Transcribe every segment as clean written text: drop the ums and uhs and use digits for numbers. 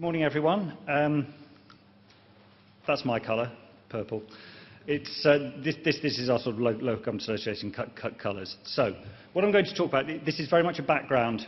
Morning, everyone. That's my colour, purple. This is our sort of local government association colours. So, what I'm going to talk about, this is very much a background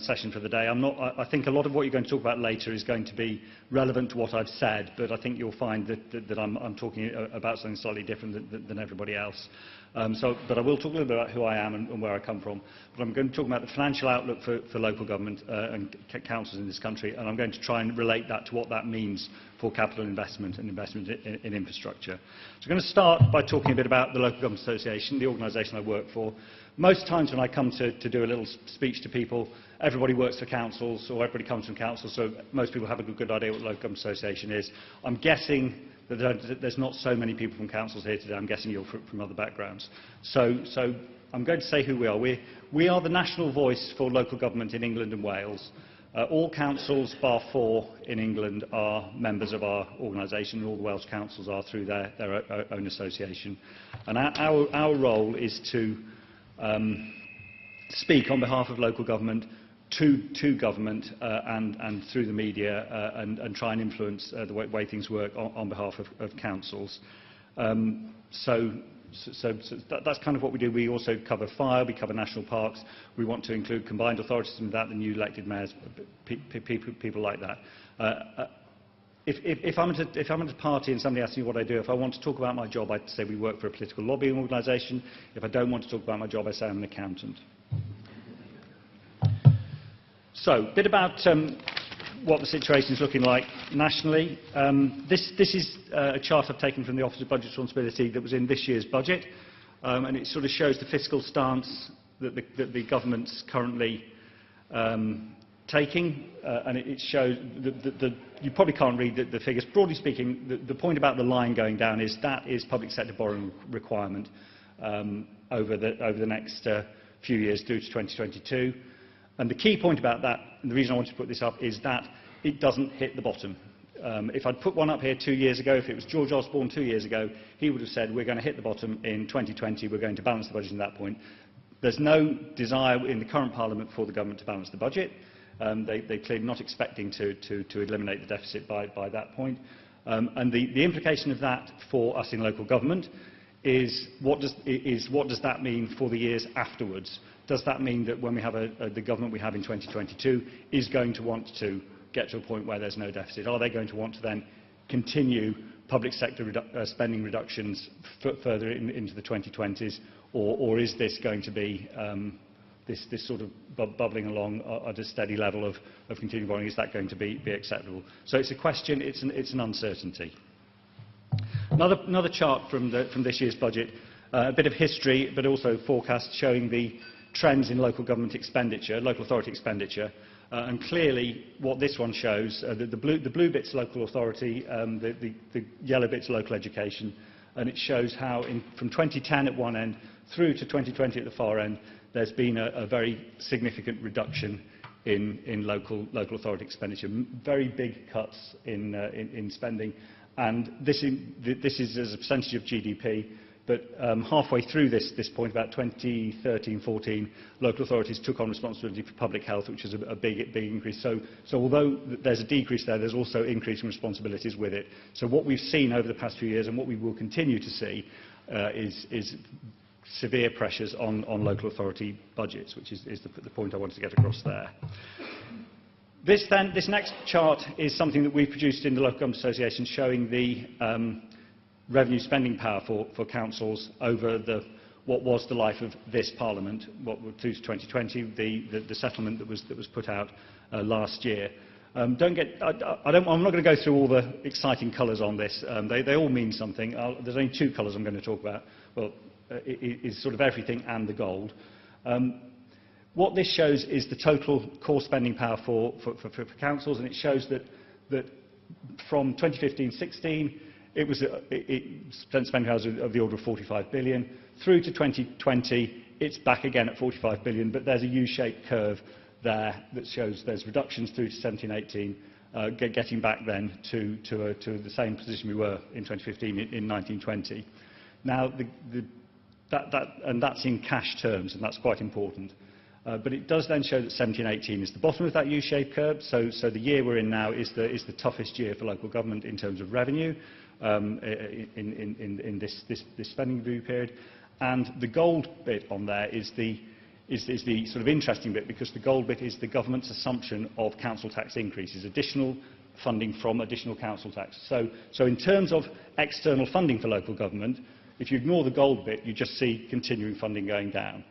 session for the day. I think a lot of what you're going to talk about later is going to be relevant to what I've said, but I think you'll find that I'm talking about something slightly different than everybody else. But I will talk a little bit about who I am and where I come from. But I'm going to talk about the financial outlook for local government and councils in this country, and I'm going to try and relate that to what that means for capital investment and investment in infrastructure. So I'm going to start by talking a bit about the Local Government Association, the organisation I work for. Most times when I come to do a little speech to people, everybody works for councils or everybody comes from councils, so most people have a good idea what the Local Government Association is. I'm guessing that there's not so many people from councils here today. I'm guessing you're from other backgrounds. So I'm going to say who we are. We are the national voice for local government in England and Wales. All councils, bar 4 in England, are members of our organisation, and all the Welsh councils are through their own association. And our role is to speak on behalf of local government to government and through the media and try and influence the way things work on behalf of councils. So that's kind of what we do. We also cover fire, we cover national parks. We want to include combined authorities in that, the new elected mayors, people like that. If I'm at a party and somebody asks me what I do, if I want to talk about my job, I'd say we work for a political lobbying organisation. If I don't want to talk about my job, I say I'm an accountant. So, a bit about what the situation is looking like nationally. This is a chart I've taken from the Office of Budget Responsibility that was in this year's budget, and it sort of shows the fiscal stance that the government's currently taking, and it shows you probably can't read the figures. Broadly speaking, the point about the line going down is that is public sector borrowing requirement over the next few years through to 2022. And the key point about that, and the reason I wanted to put this up, is that it doesn't hit the bottom. If I'd put one up here 2 years ago, if it was George Osborne 2 years ago, he would have said, we're going to hit the bottom in 2020, we're going to balance the budget at that point. There's no desire in the current Parliament for the government to balance the budget. They're clearly not expecting to eliminate the deficit by that point. And the implication of that for us in local government is what does that mean for the years afterwards? Does that mean that when we have the government we have in 2022 is going to want to get to a point where there's no deficit? Are they going to want to then continue public sector spending reductions further into the 2020s, or is this going to be this sort of bubbling along at a steady level of continuing borrowing? Is that going to be acceptable? So it's a question, it's an uncertainty. Another chart from this year's budget, a bit of history, but also forecast showing the trends in local government expenditure, local authority expenditure, and clearly what this one shows, the blue bit's local authority, the yellow bit's local education, and it shows how from 2010 at one end through to 2020 at the far end, there's been a very significant reduction in local authority expenditure, very big cuts in spending, and this is as a percentage of GDP. But halfway through this point, about 2013-14, local authorities took on responsibility for public health, which is a big increase. So although there's a decrease there, there's also increasing responsibilities with it. So what we've seen over the past few years, and what we will continue to see, is severe pressures on local authority budgets, which is the point I wanted to get across there. This next chart is something that we've produced in the Local Government Association, showing the revenue spending power for councils over what was the life of this Parliament, through to 2020, the settlement that was put out last year. I'm not going to go through all the exciting colours on this. They all mean something. There's only 2 colours I'm going to talk about. Well, is sort of everything and the gold. What this shows is the total core spending power for councils, and it shows that from 2015-16, spending powers of the order of 45 billion. Through to 2020, it's back again at 45 billion, but there's a U-shaped curve there that shows there's reductions through to 17-18, getting back then to the same position we were in 2015 in 1920. Now, that's in cash terms, and that's quite important. But it does then show that 17-18 is the bottom of that U-shaped curve. So the year we're in now is the toughest year for local government in terms of revenue in this spending review period. And the gold bit on there is the sort of interesting bit, because the gold bit is the government's assumption of council tax increases, additional funding from additional council tax. So in terms of external funding for local government, if you ignore the gold bit, you just see continuing funding going down.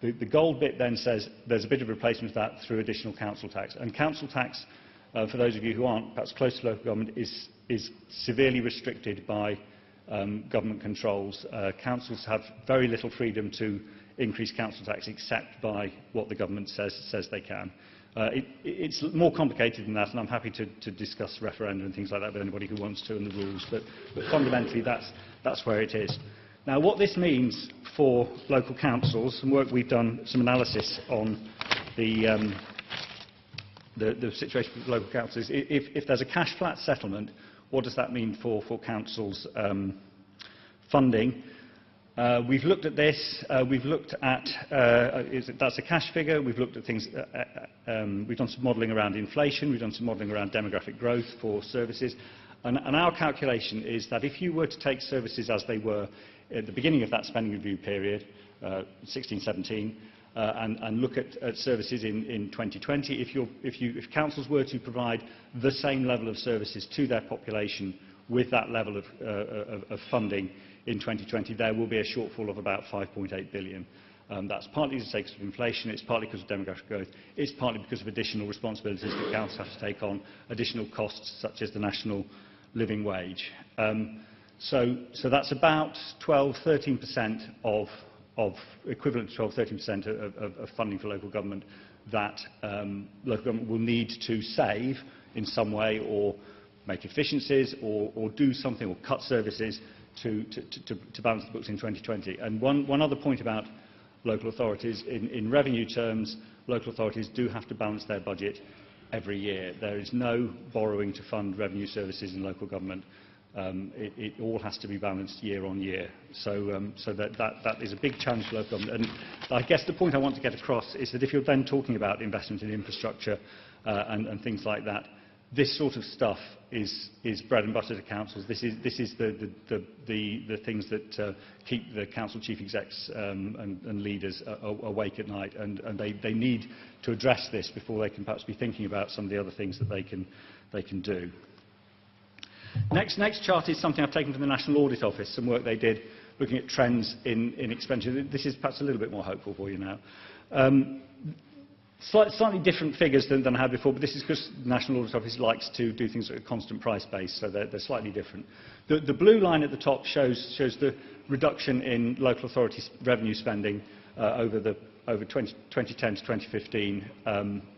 The gold bit then says there's a bit of replacement of that through additional council tax. And council tax, for those of you who aren't perhaps close to local government, is severely restricted by government controls. Councils have very little freedom to increase council tax except by what the government says they can. It's more complicated than that, and I'm happy to discuss referenda and things like that with anybody who wants to, and the rules, but fundamentally that's where it is. Now, what this means for local councils, some work we've done, some analysis on the situation with local councils. If there's a cash flat settlement, what does that mean for councils' funding? We've looked at this. We've looked at that's a cash figure. We've looked at things. We've done some modelling around inflation. We've done some modelling around demographic growth for services. And our calculation is that if you were to take services as they were at the beginning of that spending review period, 16-17, and look at services in 2020, if councils were to provide the same level of services to their population with that level of funding in 2020, there will be a shortfall of about 5.8 billion. That's partly because of inflation, it's partly because of demographic growth, it's partly because of additional responsibilities that councils have to take on, additional costs such as the national living wage. So that's about 12-13% of equivalent to 12-13% of funding for local government that local government will need to save in some way, or make efficiencies, or do something, or cut services to balance the books in 2020. And one other point about local authorities, in revenue terms, local authorities do have to balance their budget every year. There is no borrowing to fund revenue services in local government. It all has to be balanced year on year. So that is a big challenge for local government. And I guess the point I want to get across is that if you're then talking about investment in infrastructure and things like that, this sort of stuff is bread and butter to councils. This is the things that keep the council chief execs and leaders awake at night, and they need to address this before they can perhaps be thinking about some of the other things that they can do. Next chart is something I've taken from the National Audit Office, some work they did looking at trends in expenditure. This is perhaps a little bit more hopeful for you now. Slightly different figures than I had before, but this is because the National Audit Office likes to do things at a constant price base, so they're slightly different. The blue line at the top shows the reduction in local authorities' revenue spending over 2010 to 2015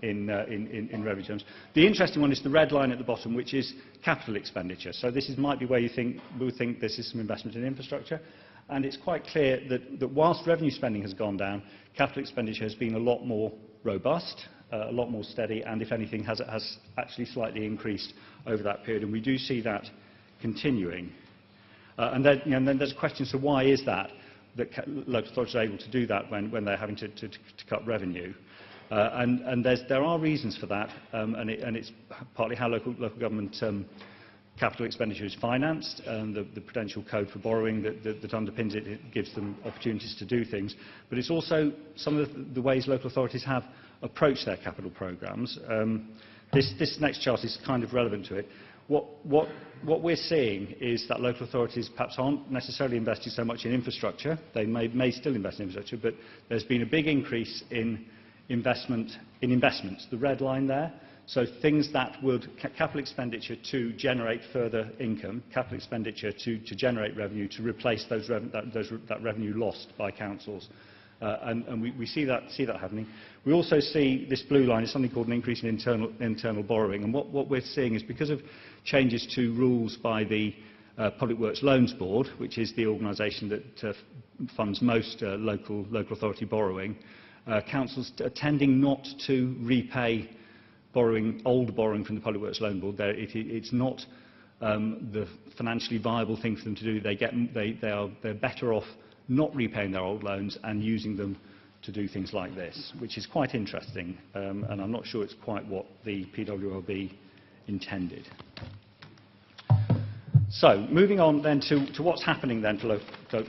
in revenue terms. The interesting one is the red line at the bottom, which is capital expenditure. So this might be where you would think this is some investment in infrastructure. And it's quite clear that whilst revenue spending has gone down, capital expenditure has been a lot more robust, a lot more steady, and if anything has actually slightly increased over that period, and we do see that continuing. And then there's a question, so why is that local authorities are able to do that when they're having to cut revenue? And there are reasons for that, and it's partly how local government capital expenditure is financed, and the Prudential Code for borrowing that underpins it. It gives them opportunities to do things, but it's also some of the ways local authorities have approached their capital programmes. This next chart is kind of relevant to it. What we're seeing is that local authorities perhaps aren't necessarily investing so much in infrastructure. They may still invest in infrastructure, but there's been a big increase in investments, the red line there. So things that would, capital expenditure to generate further income, capital expenditure to generate revenue, to replace that revenue lost by councils. And we see that happening. We also see this blue line is something called an increase in internal borrowing. And what we're seeing is because of changes to rules by the Public Works Loans Board, which is the organisation that funds most local authority borrowing, councils are tending not to repay old borrowing from the Public Works Loan Board. It's not the financially viable thing for them to do. They're better off not repaying their old loans and using them to do things like this, which is quite interesting, and I'm not sure it's quite what the PWLB intended. So, moving on then to what's happening then to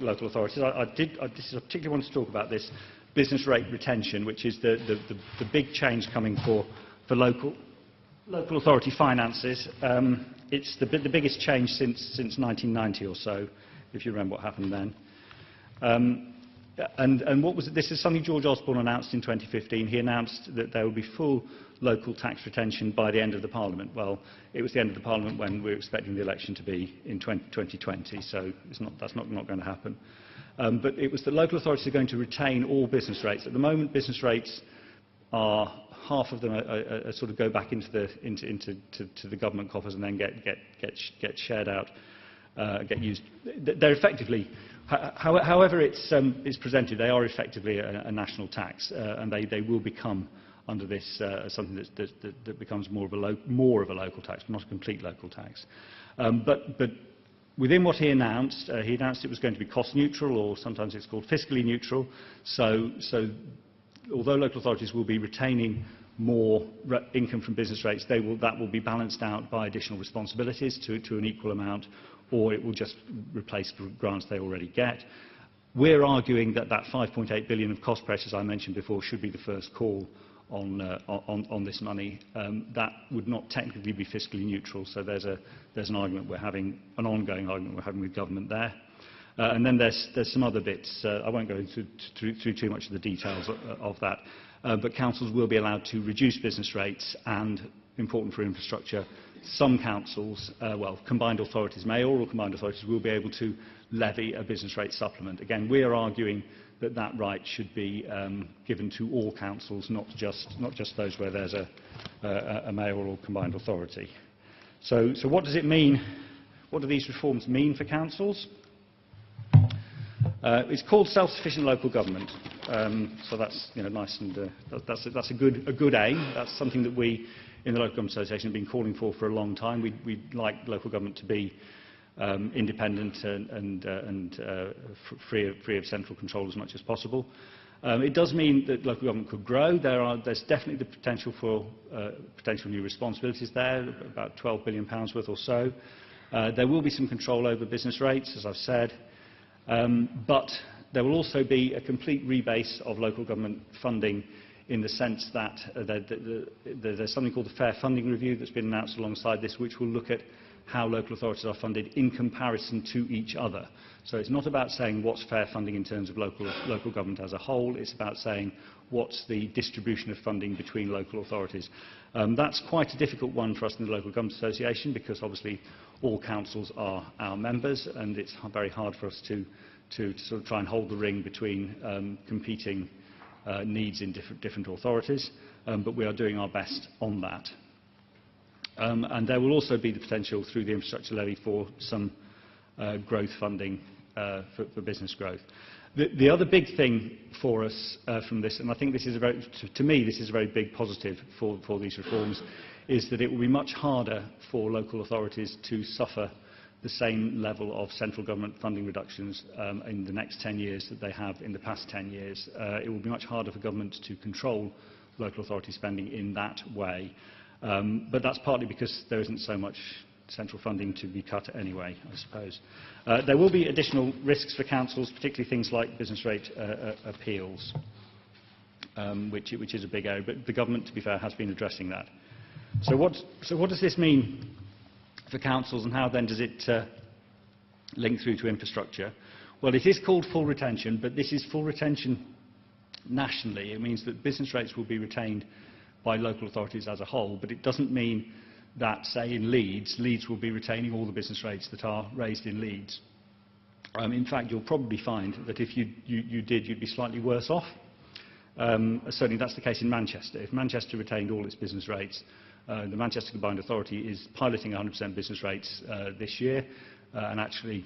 local authorities. I particularly want to talk about this business rate retention, which is the big change coming for local authority finances. It's the biggest change since 1990 or so, if you remember what happened then. And what was it? This is something George Osborne announced in 2015. He announced that there would be full local tax retention by the end of the Parliament. Well, it was the end of the Parliament when we were expecting the election to be in 2020, so that's not going to happen. But it was that local authorities are going to retain all business rates. At the moment, business rates are half of them are sort of go back into the government coffers and then get shared out, get used. They're effectively, however it's presented, they are effectively a national tax, and they will become under this something that becomes more of a local tax, not a complete local tax. But within what he announced it was going to be cost neutral, or sometimes it's called fiscally neutral. So although local authorities will be retaining more income from business rates, that will be balanced out by additional responsibilities to an equal amount, or it will just replace grants they already get. We're arguing that 5.8 billion of cost pressures I mentioned before should be the first call on this money. That would not technically be fiscally neutral, so there's an argument we're having, an ongoing argument we're having with government there. And then there's some other bits. I won't go through too much of the details of that, but councils will be allowed to reduce business rates, and, important for infrastructure, some councils, combined authorities, mayoral combined authorities, will be able to levy a business rate supplement. Again, we are arguing that right should be given to all councils, not just those where there's a mayoral combined authority. So what does it mean? What do these reforms mean for councils? It's called self-sufficient local government. So that's nice, and that's a good aim. That's something that we in the Local Government Association have been calling for a long time. We'd like local government to be independent and free of central control as much as possible. It does mean that local government could grow. There's definitely the potential for potential new responsibilities there, about £12 billion worth or so. There will be some control over business rates, as I've said, but there will also be a complete rebase of local government funding, in the sense that there's something called the Fair Funding Review that's been announced alongside this, which will look at how local authorities are funded in comparison to each other. So it's not about saying what's fair funding in terms of local government as a whole, it's about saying what's the distribution of funding between local authorities. That's quite a difficult one for us in the Local Government Association, because obviously all councils are our members, and it's very hard for us to sort of try and hold the ring between competing needs in different authorities, but we are doing our best on that. And there will also be the potential through the infrastructure levy for some growth funding for business growth. The other big thing for us from this, and I think this is to me this is a very big positive for these reforms, is that it will be much harder for local authorities to suffer the same level of central government funding reductions in the next 10 years that they have in the past 10 years. It will be much harder for government to control local authority spending in that way. But that's partly because there isn't so much central funding to be cut anyway, I suppose. There will be additional risks for councils, particularly things like business rate appeals, which is a big area, but the government, to be fair, has been addressing that. So what does this mean for councils, and how then does it link through to infrastructure? Well, it is called full retention, but this is full retention nationally. It means that business rates will be retained by local authorities as a whole, but it doesn't mean that, say, in Leeds will be retaining all the business rates that are raised in Leeds. In fact, you'll probably find that if you did, you'd be slightly worse off. Certainly that's the case in Manchester. If Manchester retained all its business rates, the Manchester Combined Authority is piloting 100% business rates this year, and actually,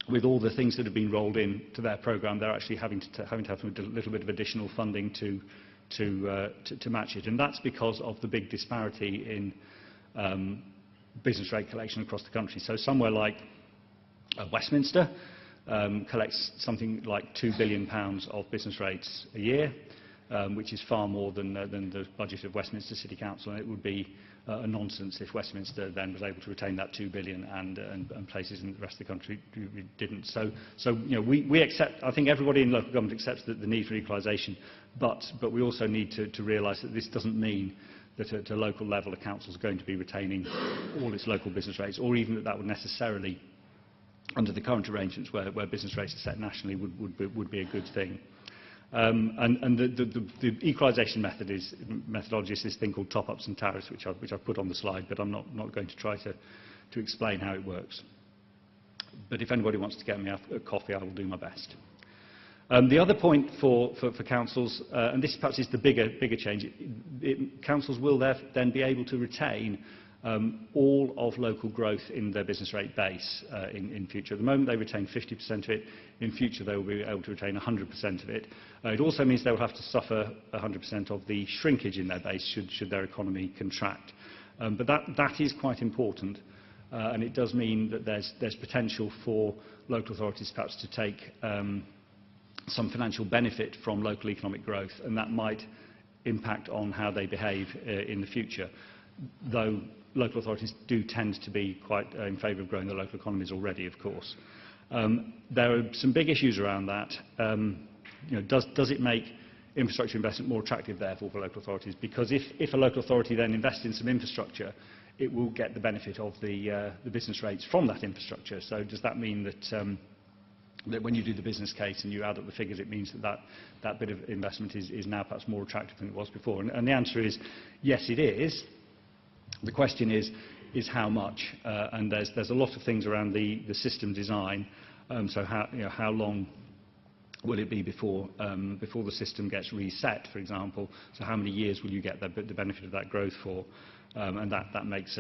with all the things that have been rolled in to their programme, they're actually having to have a little bit of additional funding to match it, and that's because of the big disparity in business rate collection across the country. So somewhere like Westminster, collects something like £2 billion of business rates a year, which is far more than the budget of Westminster City Council, and it would be a nonsense if Westminster then was able to retain that £2 billion and places in the rest of the country who didn't. So you know, we accept, I think everybody in local government accepts the need for equalisation, but we also need to realise that this doesn't mean that at a local level a council is going to be retaining all its local business rates, or even that would necessarily, under the current arrangements where business rates are set nationally, would be a good thing. And the equalisation methodology is this thing called top-ups and tariffs, which I've put on the slide, but I'm not going to try to explain how it works. But if anybody wants to get me a coffee, I will do my best. The other point for councils, and this perhaps is the bigger change, councils will then be able to retain all of local growth in their business rate base in future. At the moment they retain 50% of it. In future they will be able to retain 100% of it. It also means they will have to suffer 100% of the shrinkage in their base should their economy contract. But that is quite important, and it does mean that there's potential for local authorities perhaps to take some financial benefit from local economic growth, and that might impact on how they behave in the future, though local authorities do tend to be quite in favour of growing their local economies already, of course. There are some big issues around that. You know, does it make infrastructure investment more attractive, therefore, for local authorities? Because if a local authority then invests in some infrastructure, it will get the benefit of the business rates from that infrastructure. So does that mean that that when you do the business case and you add up the figures, it means that bit of investment is now perhaps more attractive than it was before? And the answer is yes, it is. The question is how much, and there's a lot of things around the system design. So how long will it be before the system gets reset, for example? So how many years will you get the benefit of that growth for? And that makes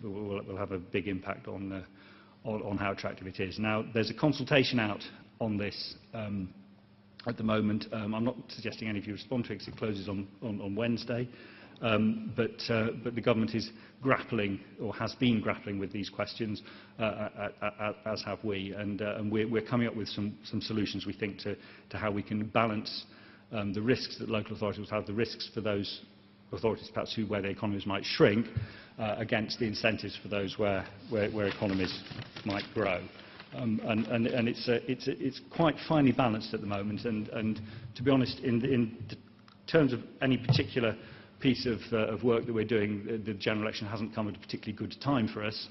will have a big impact on how attractive it is. Now there's a consultation out on this at the moment. I'm not suggesting any of you respond to it because it closes on Wednesday. But the government is grappling, or has been grappling, with these questions, as have we, and we're coming up with some solutions, we think, to how we can balance the risks that local authorities have, the risks for those authorities perhaps where their economies might shrink, against the incentives for those where economies might grow. And it's quite finely balanced at the moment, and to be honest, in terms of any particular piece of work that we're doing, the general election hasn't come at a particularly good time for us,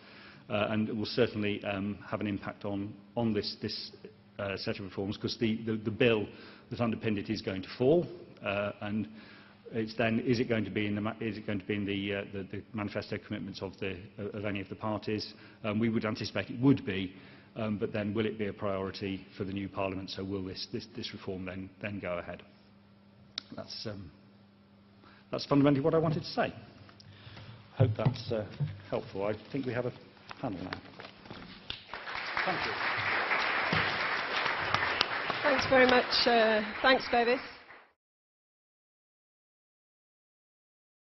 and it will certainly have an impact on this set of reforms, because the bill that underpinned it is going to fall, and it's then, is it going to be in the manifesto commitments of any of the parties? We would anticipate it would be, but then will it be a priority for the new Parliament? So will this reform then go ahead? That's fundamentally what I wanted to say. I hope that's helpful. I think we have a panel now. Thank you. Thanks very much. Thanks, Bevis.